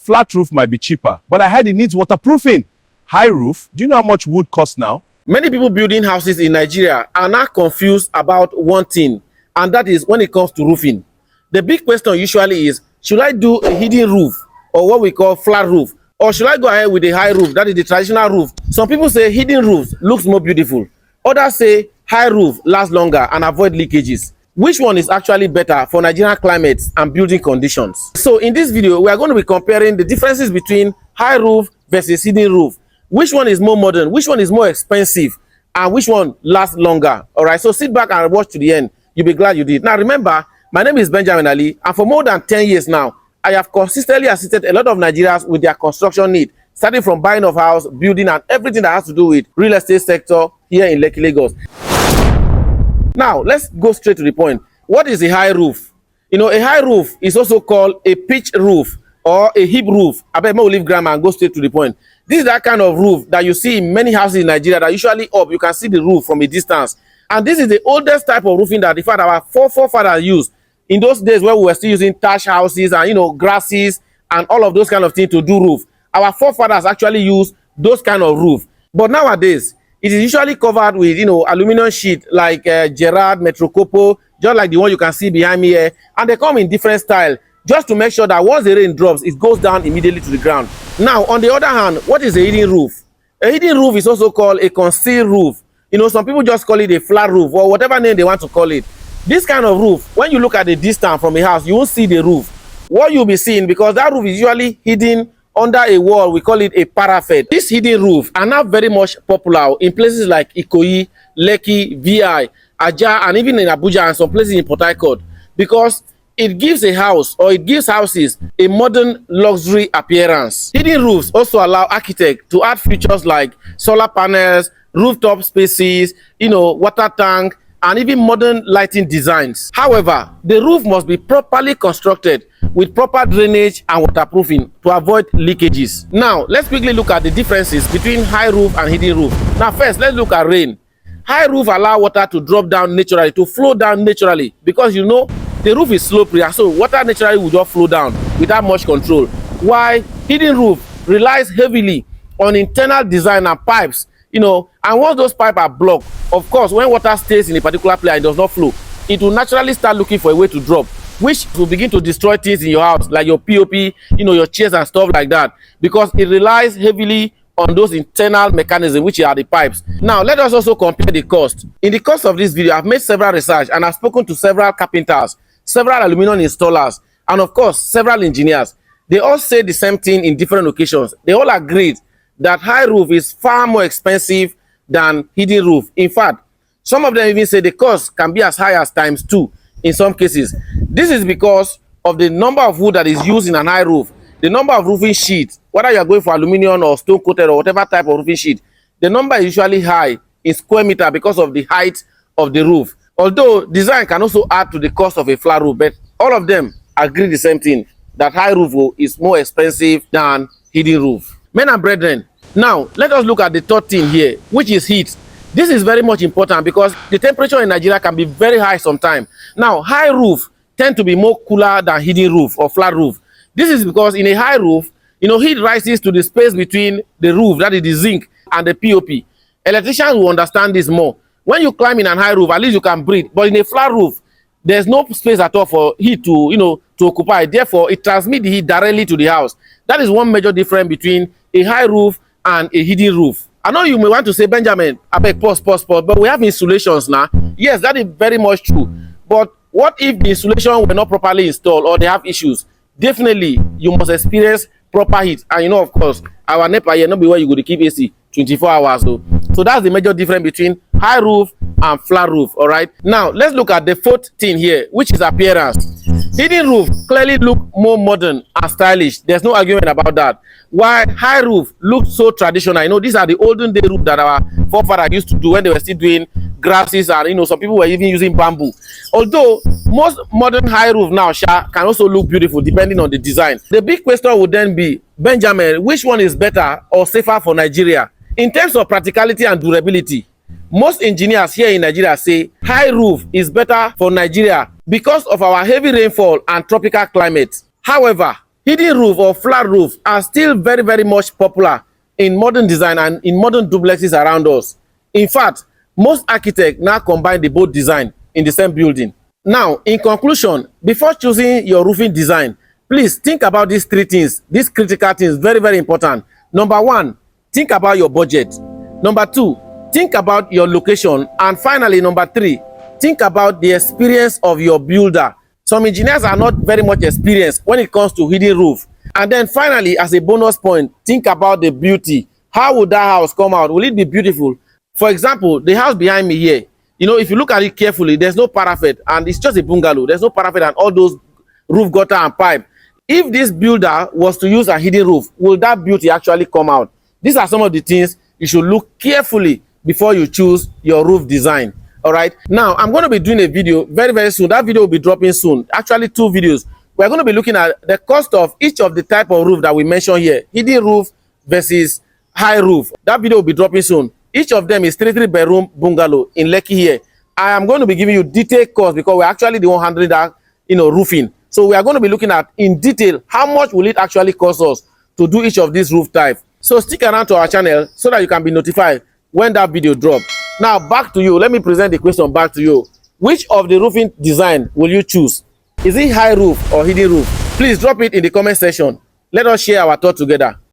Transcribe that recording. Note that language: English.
Flat roof might be cheaper, but I heard it needs waterproofing. High roof, do you know how much wood costs now? Many people building houses in Nigeria are now confused about one thing, and that is when it comes to roofing. The big question usually is, should I do a hidden roof or what we call flat roof? Or should I go ahead with a high roof, that is the traditional roof? Some people say hidden roofs looks more beautiful. Others say high roof lasts longer and avoid leakages. Which one is actually better for Nigerian climates and building conditions? So in this video, we are going to be comparing the differences between high roof versus hidden roof. Which one is more modern? Which one is more expensive? And which one lasts longer? All right, so sit back and watch to the end. You'll be glad you did. Now remember, my name is Benjamin Ali, and for more than 10 years now, I have consistently assisted a lot of Nigerians with their construction need, starting from buying of house, building, and everything that has to do with real estate sector here in Lekki, Lagos. Now, let's go straight to the point. What is a high roof? You know, a high roof is also called a pitch roof or a hip roof. I bet more leave grammar and go straight to the point. This is that kind of roof that you see in many houses in Nigeria that usually up. You can see the roof from a distance. And this is the oldest type of roofing that, in fact, our forefathers used. In those days when we were still using thatch houses and, you know, grasses and all of those kind of things to do roof, our forefathers actually used those kind of roof. But nowadays, it is usually covered with, you know, aluminum sheet like Gerard, Metrocopo, just like the one you can see behind me here. And they come in different style, just to make sure that once the rain drops, it goes down immediately to the ground. Now, on the other hand, what is a hidden roof? A hidden roof is also called a concealed roof. You know, some people just call it a flat roof or whatever name they want to call it. This kind of roof, when you look at the distance from a house, you won't see the roof. What you'll be seeing, because that roof is usually hidden under a wall, we call it a parapet. This hidden roof are now very much popular in places like Ikoyi, Lekki, VI, Ajah, and even in Abuja and some places in Port Harcourt, because it gives a house or it gives houses a modern luxury appearance. Hidden roofs also allow architects to add features like solar panels, rooftop spaces, you know, water tank, and even modern lighting designs. However, the roof must be properly constructed with proper drainage and waterproofing to avoid leakages. Now, let's quickly look at the differences between high roof and hidden roof. Now, first, let's look at rain. High roof allow water to drop down naturally, to flow down naturally, because you know the roof is slopey, so water naturally will just flow down without much control. While hidden roof relies heavily on internal design and pipes, you know, and once those pipes are blocked, of course, when water stays in a particular place and does not flow, it will naturally start looking for a way to drop, which will begin to destroy things in your house, like your POP, you know, your chairs and stuff like that, because it relies heavily on those internal mechanisms, which are the pipes. Now, let us also compare the cost. In the course of this video, I've made several research and I've spoken to several carpenters, several aluminum installers, and of course, several engineers. They all say the same thing in different occasions. They all agreed that high roof is far more expensive than hidden roof. In fact, some of them even say the cost can be as high as ×2 in some cases. This is because of the number of wood that is used in an high roof, the number of roofing sheets, whether you are going for aluminum or stone coated or whatever type of roofing sheet, the number is usually high in square meter because of the height of the roof. Although design can also add to the cost of a flat roof, but all of them agree the same thing, that high roof is more expensive than hidden roof. Men and brethren, now let us look at the third thing here, which is heat. This is very much important because the temperature in Nigeria can be very high sometimes. Now, high roof tend to be more cooler than hidden roof or flat roof. This is because in a high roof, you know, heat rises to the space between the roof, that is the zinc, and the POP. Electricians will understand this more. When you climb in a high roof, at least you can breathe. But in a flat roof, there's no space at all for heat to, you know, to occupy. Therefore, it transmits the heat directly to the house. That is one major difference between a high roof and a hidden roof. I know you may want to say, Benjamin, I beg, pause, but we have insulations now. Yes, that is very much true. But what if the insulation were not properly installed or they have issues? Definitely, you must experience proper heat. And you know, of course, our NEPA here, not be where you go to keep AC 24 hours. So that's the major difference between high roof and flat roof. All right. Now, let's look at the fourth thing here, which is appearance. Hidden roof clearly look more modern and stylish. There's no argument about that. While high roof looks so traditional. You know, these are the olden day roof that our forefathers used to do when they were still doing grasses, and you know, some people were even using bamboo. Although most modern high roof now can also look beautiful depending on the design. The big question would then be, Benjamin, which one is better or safer for Nigeria? In terms of practicality and durability, most engineers here in Nigeria say high roof is better for Nigeria because of our heavy rainfall and tropical climate. However, Hidden roof or flat roof are still very, very much popular in modern design and in modern duplexes around us. In fact, most architects now combine the both design in the same building. Now, in conclusion, before choosing your roofing design, please think about these three things, these critical things, very, very important. Number one, think about your budget. Number two, think about your location. And finally, number three, think about the experience of your builder. Some engineers are not very much experienced when it comes to hidden roof. And then finally, as a bonus point, think about the beauty. How would that house come out? Will it be beautiful? For example, the house behind me here, you know, if you look at it carefully, there's no parapet and it's just a bungalow. There's no parapet and all those roof gutter and pipe. If this builder was to use a hidden roof, will that beauty actually come out? These are some of the things you should look carefully before you choose your roof design. All right. Now, I'm going to be doing a video very, very soon. That video will be dropping soon. Actually, 2 videos. We're going to be looking at the cost of each of the type of roof that we mentioned here. Hidden roof versus high roof. That video will be dropping soon. Each of them is 3-bedroom bungalow in Lekki here. I am going to be giving you detailed cost because we're actually the one handling that, roofing. So we are going to be looking at in detail how much will it actually cost us to do each of these roof types. So stick around to our channel so that you can be notified when that video drops. Now back to you. Let me present the question back to you. Which of the roofing design will you choose? Is it high roof or hidden roof? Please drop it in the comment section. Let us share our thoughts together.